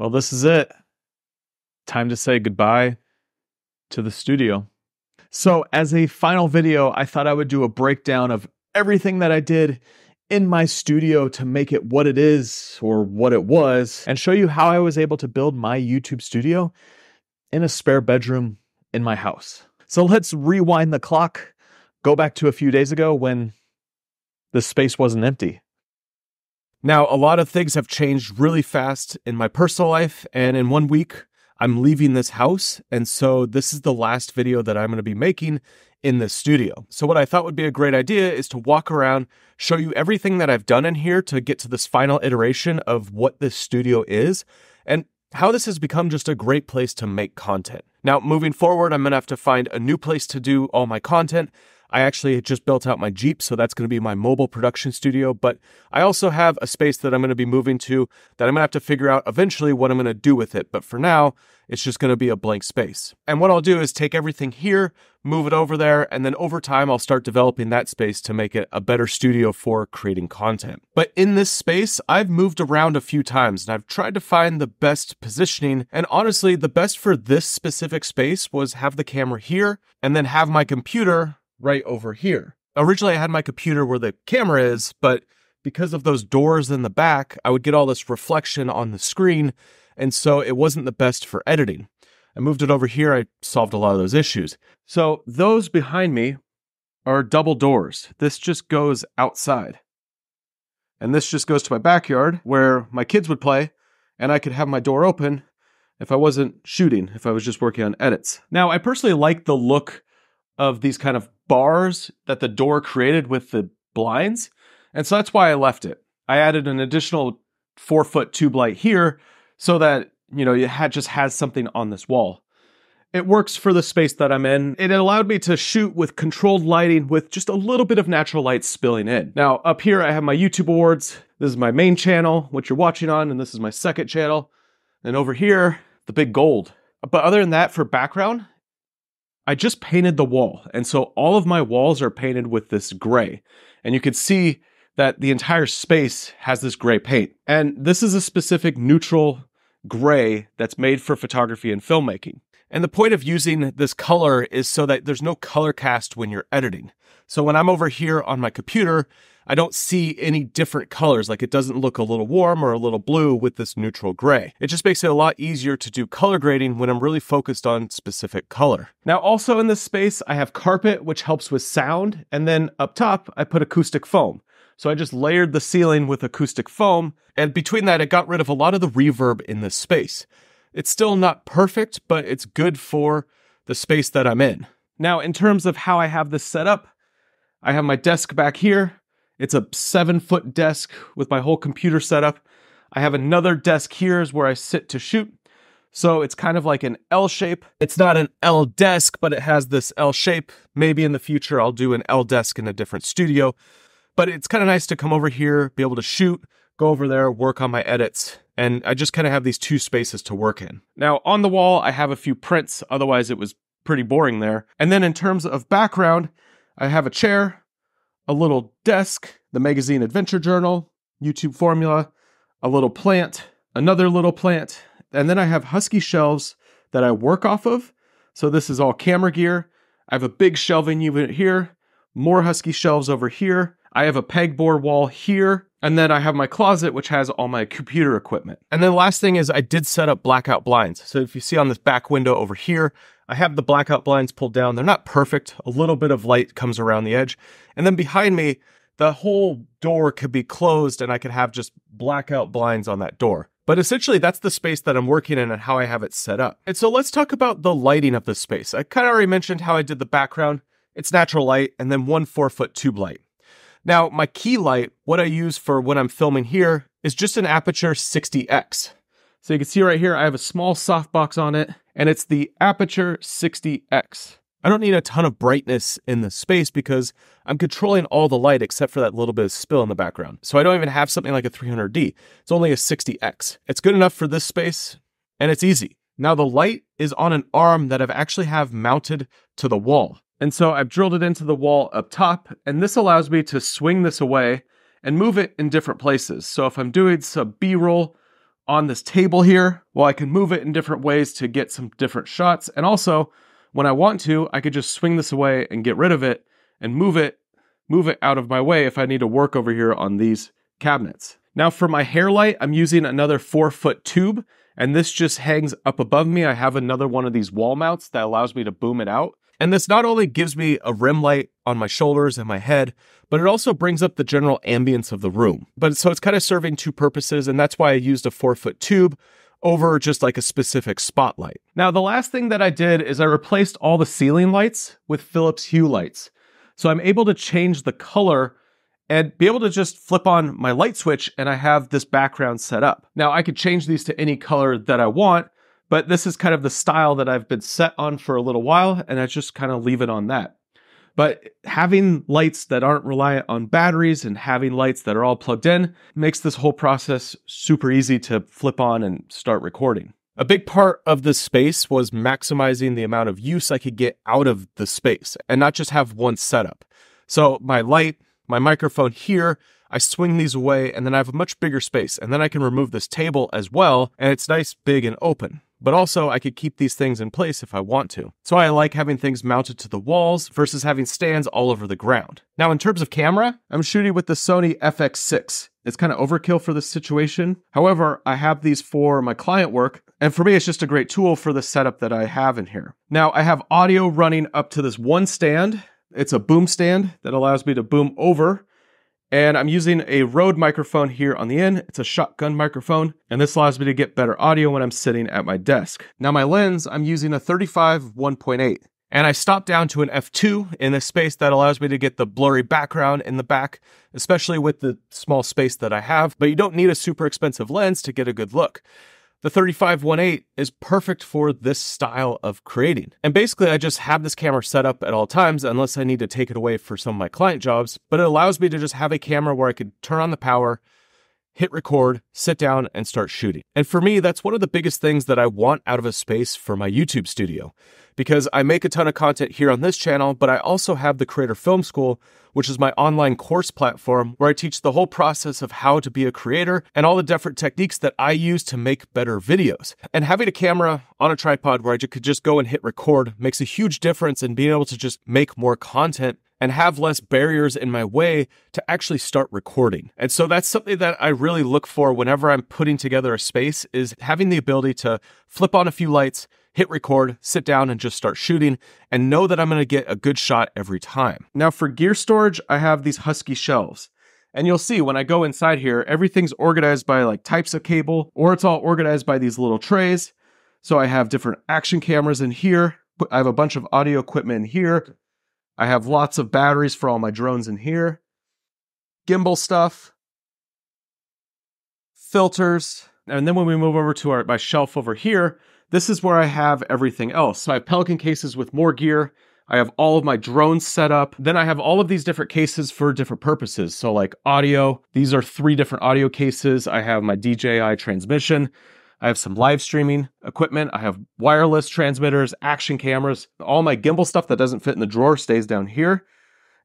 Well, this is it. Time to say goodbye to the studio. So as a final video, I thought I would do a breakdown of everything that I did in my studio to make it what it is or what it was, and show you how I was able to build my YouTube studio in a spare bedroom in my house. So let's rewind the clock, go back to a few days ago when the space wasn't empty. Now, a lot of things have changed really fast in my personal life, and in 1 week, I'm leaving this house, and so this is the last video that I'm going to be making in this studio. So what I thought would be a great idea is to walk around, show you everything that I've done in here to get to this final iteration of what this studio is, and how this has become just a great place to make content. Now, moving forward, I'm going to have to find a new place to do all my content. I actually just built out my Jeep, so that's going to be my mobile production studio, but I also have a space that I'm going to be moving to that I'm going to have to figure out eventually what I'm going to do with it, but for now, it's just going to be a blank space. And what I'll do is take everything here, move it over there, and then over time, I'll start developing that space to make it a better studio for creating content. But in this space, I've moved around a few times, and I've tried to find the best positioning, and honestly, the best for this specific space was have the camera here, and then have my computer right over here. Originally, I had my computer where the camera is, but because of those doors in the back, I would get all this reflection on the screen, and so it wasn't the best for editing. I moved it over here, I solved a lot of those issues. So those behind me are double doors. This just goes outside. And this just goes to my backyard where my kids would play, and I could have my door open if I wasn't shooting, if I was just working on edits. Now, I personally like the look of these kind of bars that the door created with the blinds. And so that's why I left it. I added an additional 4-foot tube light here so that, it just has something on this wall. It works for the space that I'm in. It allowed me to shoot with controlled lighting with just a little bit of natural light spilling in. Now, up here, I have my YouTube awards. This is my main channel, which you're watching on, and this is my second channel. And over here, the big gold. But other than that, for background, I just painted the wall, and so all of my walls are painted with this gray, and you can see that the entire space has this gray paint. And this is a specific neutral gray that's made for photography and filmmaking. And the point of using this color is so that there's no color cast when you're editing. So when I'm over here on my computer, I don't see any different colors, like it doesn't look a little warm or a little blue with this neutral gray. It just makes it a lot easier to do color grading when I'm really focused on specific color. Now, also in this space, I have carpet, which helps with sound, and then up top, I put acoustic foam. So I just layered the ceiling with acoustic foam, and between that, it got rid of a lot of the reverb in this space. It's still not perfect, but it's good for the space that I'm in. Now, in terms of how I have this set up, I have my desk back here. It's a 7-foot desk with my whole computer set up. I have another desk here is where I sit to shoot. So it's kind of like an L shape. It's not an L desk, but it has this L shape. Maybe in the future, I'll do an L desk in a different studio. But it's kind of nice to come over here, be able to shoot, go over there, work on my edits. And I just kind of have these two spaces to work in. Now, on the wall, I have a few prints. Otherwise, it was pretty boring there. And then in terms of background, I have a chair, a little desk, the magazine Adventure Journal, YouTube formula, a little plant, another little plant, and then I have Husky shelves that I work off of. So this is all camera gear. I have a big shelving unit here, more Husky shelves over here. I have a pegboard wall here, and then I have my closet, which has all my computer equipment. And then the last thing is I did set up blackout blinds. So if you see on this back window over here, I have the blackout blinds pulled down. They're not perfect. A little bit of light comes around the edge. And then behind me, the whole door could be closed and I could have just blackout blinds on that door. But essentially, that's the space that I'm working in and how I have it set up. And so let's talk about the lighting of this space. I kind of already mentioned how I did the background. It's natural light and then one 4-foot tube light. Now, my key light, what I use for when I'm filming here, is just an Aperture 60X. So you can see right here, I have a small softbox on it, and it's the Aperture 60X. I don't need a ton of brightness in the space because I'm controlling all the light except for that little bit of spill in the background. So I don't even have something like a 300D. It's only a 60X. It's good enough for this space, and it's easy. Now the light is on an arm that I've actually have mounted to the wall. And so I've drilled it into the wall up top, and this allows me to swing this away and move it in different places. So if I'm doing some B-roll on this table here. Well, I can move it in different ways to get some different shots. And also, when I want to, I could just swing this away and get rid of it and move it out of my way if I need to work over here on these cabinets. Now for my hair light, I'm using another 4-foot tube, and this just hangs up above me. I have another one of these wall mounts that allows me to boom it out. And this not only gives me a rim light on my shoulders and my head, but it also brings up the general ambience of the room. So it's kind of serving two purposes, and that's why I used a 4-foot tube over just like a specific spotlight. Now, the last thing that I did is I replaced all the ceiling lights with Philips Hue lights. So I'm able to change the color and be able to just flip on my light switch and I have this background set up. Now I could change these to any color that I want, but this is kind of the style that I've been set on for a little while, and I just kind of leave it on that. But having lights that aren't reliant on batteries and having lights that are all plugged in makes this whole process super easy to flip on and start recording. A big part of this space was maximizing the amount of use I could get out of the space and not just have one setup. So my light, my microphone here, I swing these away and then I have a much bigger space, and then I can remove this table as well, and it's nice, big, and open. But also I could keep these things in place if I want to. So I like having things mounted to the walls versus having stands all over the ground. Now in terms of camera, I'm shooting with the Sony FX6. It's kind of overkill for this situation. However, I have these for my client work, and for me it's just a great tool for the setup that I have in here. Now I have audio running up to this one stand. It's a boom stand that allows me to boom over. And I'm using a Rode microphone here on the end. It's a shotgun microphone, and this allows me to get better audio when I'm sitting at my desk. Now my lens, I'm using a 35 1.8, and I stopped down to an f2 in a space that allows me to get the blurry background in the back, especially with the small space that I have, but you don't need a super expensive lens to get a good look. The 35 1.8 is perfect for this style of creating. And basically I just have this camera set up at all times unless I need to take it away for some of my client jobs, but it allows me to just have a camera where I could turn on the power, hit record, sit down, and start shooting. And for me, that's one of the biggest things that I want out of a space for my YouTube studio, because I make a ton of content here on this channel, but I also have the Creator Film School, which is my online course platform where I teach the whole process of how to be a creator and all the different techniques that I use to make better videos. And having a camera on a tripod where I could just go and hit record makes a huge difference in being able to just make more content and have less barriers in my way to actually start recording. And so that's something that I really look for whenever I'm putting together a space, is having the ability to flip on a few lights, hit record, sit down, and just start shooting, and know that I'm gonna get a good shot every time. Now for gear storage, I have these Husky shelves. And you'll see when I go inside here, everything's organized by like types of cable, or it's all organized by these little trays. So I have different action cameras in here. I have a bunch of audio equipment in here. I have lots of batteries for all my drones in here. Gimbal stuff. Filters. And then when we move over to my shelf over here, this is where I have everything else. So I have Pelican cases with more gear. I have all of my drones set up. Then I have all of these different cases for different purposes. So like audio, these are 3 different audio cases. I have my DJI transmission. I have some live streaming equipment. I have wireless transmitters, action cameras. All my gimbal stuff that doesn't fit in the drawer stays down here.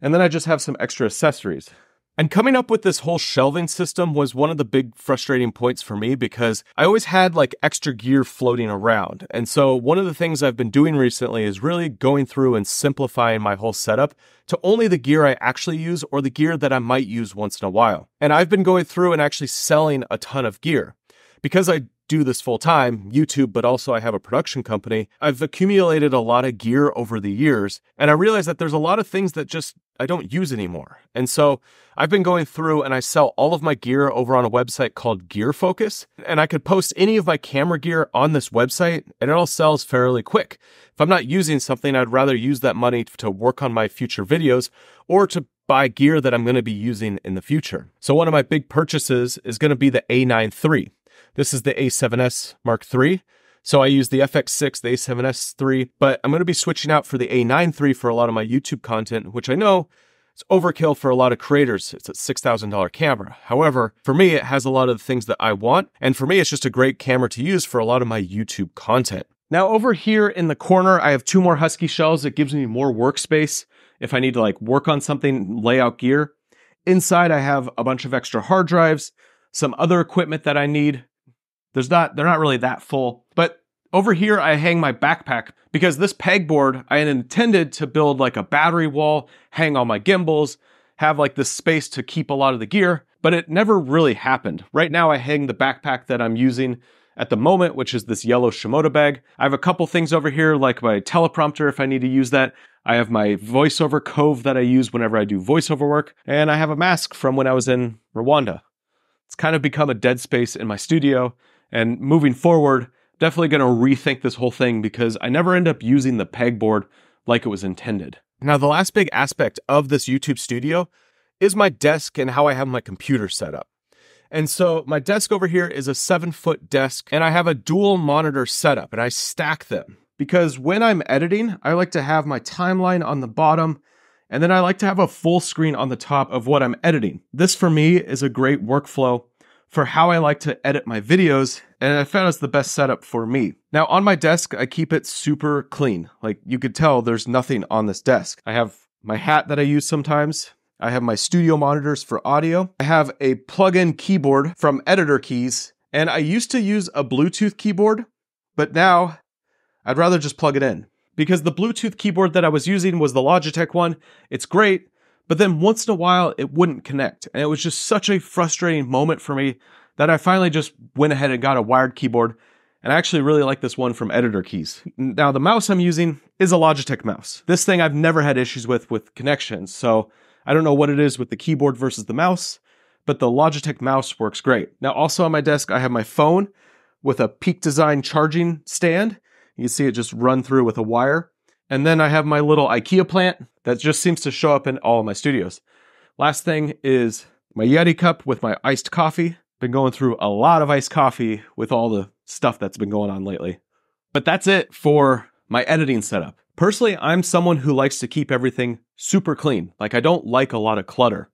And then I just have some extra accessories. And coming up with this whole shelving system was one of the big frustrating points for me, because I always had like extra gear floating around. And so one of the things I've been doing recently is really going through and simplifying my whole setup to only the gear I actually use or the gear that I might use once in a while. And I've been going through and actually selling a ton of gear. Because I do this full time, YouTube, but also I have a production company, I've accumulated a lot of gear over the years, and I realized that there's a lot of things that just I don't use anymore. And so I've been going through and I sell all of my gear over on a website called Gear Focus, and I could post any of my camera gear on this website and it all sells fairly quick. If I'm not using something, I'd rather use that money to work on my future videos or to buy gear that I'm going to be using in the future. So one of my big purchases is going to be the A9 III. This is the A7S Mark III. So I use the FX6, the A7S III, but I'm going to be switching out for the A9 III for a lot of my YouTube content, which I know is overkill for a lot of creators. It's a $6,000 camera. However, for me, it has a lot of the things that I want. And for me, it's just a great camera to use for a lot of my YouTube content. Now over here in the corner, I have 2 more Husky shelves. It gives me more workspace if I need to like work on something, lay out gear. Inside, I have a bunch of extra hard drives, some other equipment that I need. they're not really that full. But over here, I hang my backpack because this pegboard, I had intended to build like a battery wall, hang all my gimbals, have like this space to keep a lot of the gear, but it never really happened. Right now, I hang the backpack that I'm using at the moment, which is this yellow Shimoda bag. I have a couple things over here, like my teleprompter if I need to use that. I have my voiceover cove that I use whenever I do voiceover work, and I have a mask from when I was in Rwanda. It's kind of become a dead space in my studio, and moving forward, definitely going to rethink this whole thing because I never end up using the pegboard like it was intended. Now, the last big aspect of this YouTube studio is my desk and how I have my computer set up. And so my desk over here is a 7-foot desk, and I have a dual monitor setup, and I stack them because when I'm editing, I like to have my timeline on the bottom, and then I like to have a full screen on the top of what I'm editing. This for me is a great workflow for how I like to edit my videos, and I found it's the best setup for me. Now on my desk, I keep it super clean. Like you could tell there's nothing on this desk. I have my hat that I use sometimes. I have my studio monitors for audio. I have a plug-in keyboard from Editor Keys, and I used to use a Bluetooth keyboard, but now I'd rather just plug it in because the Bluetooth keyboard that I was using was the Logitech one. It's great, but then once in a while it wouldn't connect, and it was just such a frustrating moment for me that I finally just went ahead and got a wired keyboard, and I actually really like this one from Editor Keys. Now the mouse I'm using is a Logitech mouse. This thing I've never had issues with connections, so I don't know what it is with the keyboard versus the mouse, but the Logitech mouse works great. Now also on my desk, I have my phone with a Peak Design charging stand. You can see it just run through with a wire. And then I have my little IKEA plant that just seems to show up in all of my studios. Last thing is my Yeti cup with my iced coffee. Been going through a lot of iced coffee with all the stuff that's been going on lately. But that's it for my editing setup. Personally, I'm someone who likes to keep everything super clean. Like I don't like a lot of clutter.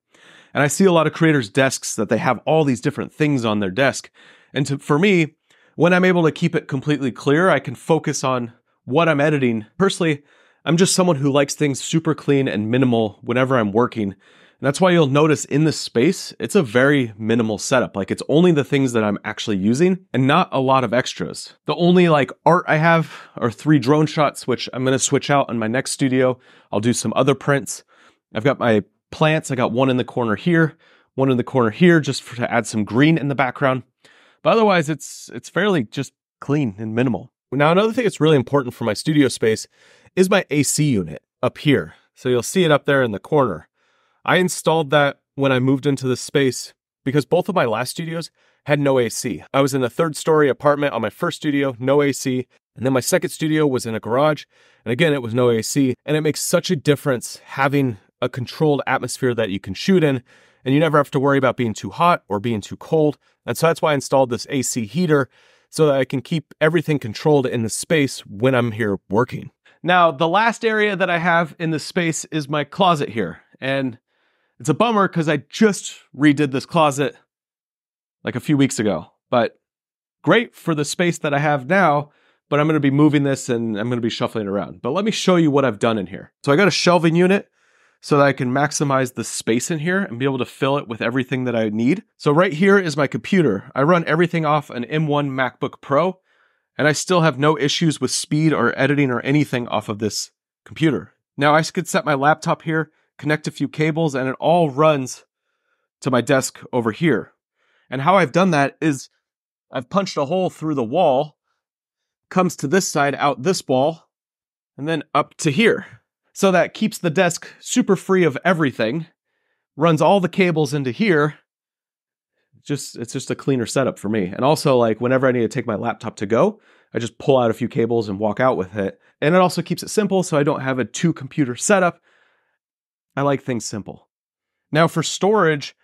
And I see a lot of creators' desks that they have all these different things on their desk. And for me, when I'm able to keep it completely clear, I can focus on what I'm editing. Personally, I'm just someone who likes things super clean and minimal whenever I'm working. And that's why you'll notice in this space, it's a very minimal setup. Like it's only the things that I'm actually using and not a lot of extras. The only like art I have are 3 drone shots, which I'm going to switch out in my next studio. I'll do some other prints. I've got my plants. I got one in the corner here, one in the corner here, just to add some green in the background. But otherwise, it's fairly just clean and minimal. Now, another thing that's really important for my studio space is my AC unit up here. So you'll see it up there in the corner. I installed that when I moved into this space because both of my last studios had no AC. I was in a 3rd-story apartment on my first studio, no AC. And then my second studio was in a garage. And again, it was no AC. And it makes such a difference having a controlled atmosphere that you can shoot in. And you never have to worry about being too hot or being too cold. And so that's why I installed this AC heater so that I can keep everything controlled in the space when I'm here working. Now, the last area that I have in this space is my closet here. And it's a bummer because I just redid this closet like a few weeks ago. But great for the space that I have now, but I'm going to be moving this and I'm going to be shuffling it around. But let me show you what I've done in here. So I got a shelving unit so that I can maximize the space in here and be able to fill it with everything that I need. So right here is my computer. I run everything off an M1 MacBook Pro, and I still have no issues with speed or editing or anything off of this computer. Now I could set my laptop here, connect a few cables, and it all runs to my desk over here. And how I've done that is I've punched a hole through the wall, comes to this side, out this wall, and then up to here. So that keeps the desk super free of everything, runs all the cables into here. It's just a cleaner setup for me. And also, like, whenever I need to take my laptop to go, I just pull out a few cables and walk out with it. And it also keeps it simple so I don't have a 2-computer setup. I like things simple. Now for storage,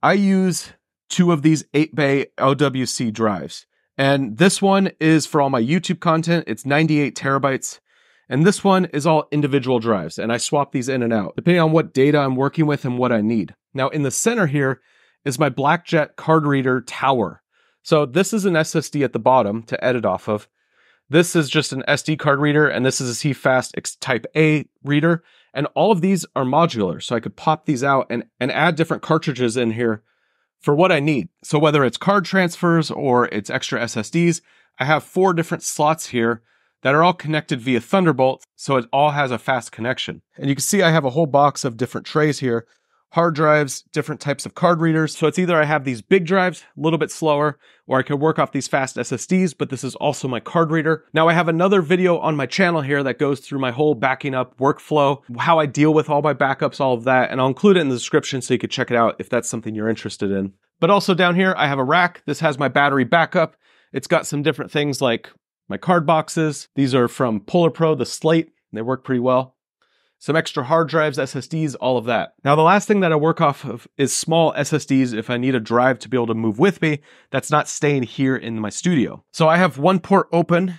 I use 2 of these 8-bay OWC drives. And this one is for all my YouTube content. It's 98 terabytes. And this one is all individual drives. And I swap these in and out, depending on what data I'm working with and what I need. Now in the center here is my Blackjet card reader tower. So this is an SSD at the bottom to edit off of. This is just an SD card reader, and this is a CFast Type A reader. And all of these are modular, so I could pop these out and add different cartridges in here for what I need. So whether it's card transfers or it's extra SSDs, I have 4 different slots here that are all connected via Thunderbolt, so it all has a fast connection. And you can see I have a whole box of different trays here, hard drives, different types of card readers. So it's either I have these big drives, a little bit slower, or I can work off these fast SSDs, but this is also my card reader. Now I have another video on my channel here that goes through my whole backing up workflow, how I deal with all my backups, all of that, and I'll include it in the description so you can check it out if that's something you're interested in. But also down here, I have a rack. This has my battery backup. It's got some different things like my card boxes. These are from Polar Pro, the Slate. They work pretty well. Some extra hard drives, SSDs, all of that. Now, the last thing that I work off of is small SSDs if I need a drive to be able to move with me that's not staying here in my studio. So I have one port open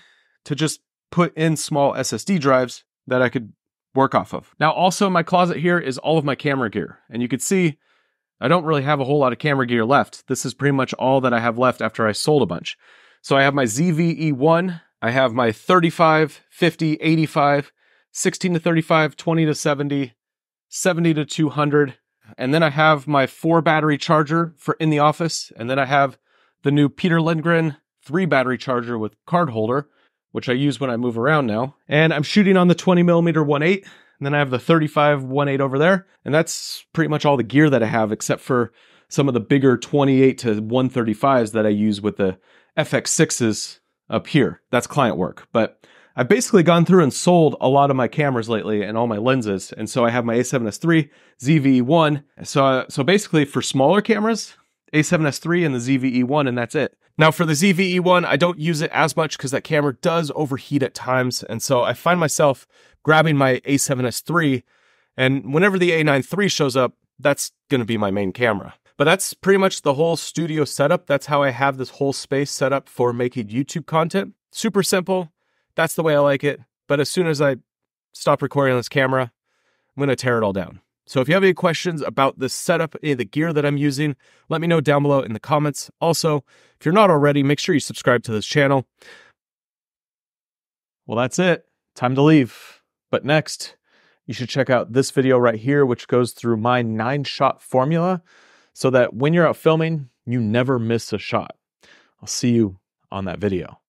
to just put in small SSD drives that I could work off of. Now, also in my closet here is all of my camera gear. And you can see I don't really have a whole lot of camera gear left. This is pretty much all that I have left after I sold a bunch. So I have my ZV-E1, I have my 35, 50, 85, 16 to 35, 20 to 70, 70 to 200. And then I have my 4 battery charger for in the office. And then I have the new Peter Lindgren 3 battery charger with card holder, which I use when I move around now. And I'm shooting on the 20mm 1.8. And then I have the 35 1.8 over there. And that's pretty much all the gear that I have, except for some of the bigger 28 to 135s that I use with the FX6s up here. That's client work. But I've basically gone through and sold a lot of my cameras lately and all my lenses. And so I have my A7S III, ZV-E1. So basically for smaller cameras, A7S III and the ZV-E1, and that's it. Now for the ZV-E1, I don't use it as much because that camera does overheat at times. And so I find myself grabbing my A7S III, and whenever the A9 III shows up, that's going to be my main camera. But that's pretty much the whole studio setup. That's how I have this whole space set up for making YouTube content. Super simple. That's the way I like it. But as soon as I stop recording on this camera, I'm going to tear it all down. So if you have any questions about this setup, any of the gear that I'm using, let me know down below in the comments. Also, if you're not already, make sure you subscribe to this channel. Well, that's it. Time to leave. But next, you should check out this video right here, which goes through my 9-shot formula so that when you're out filming, you never miss a shot. I'll see you on that video.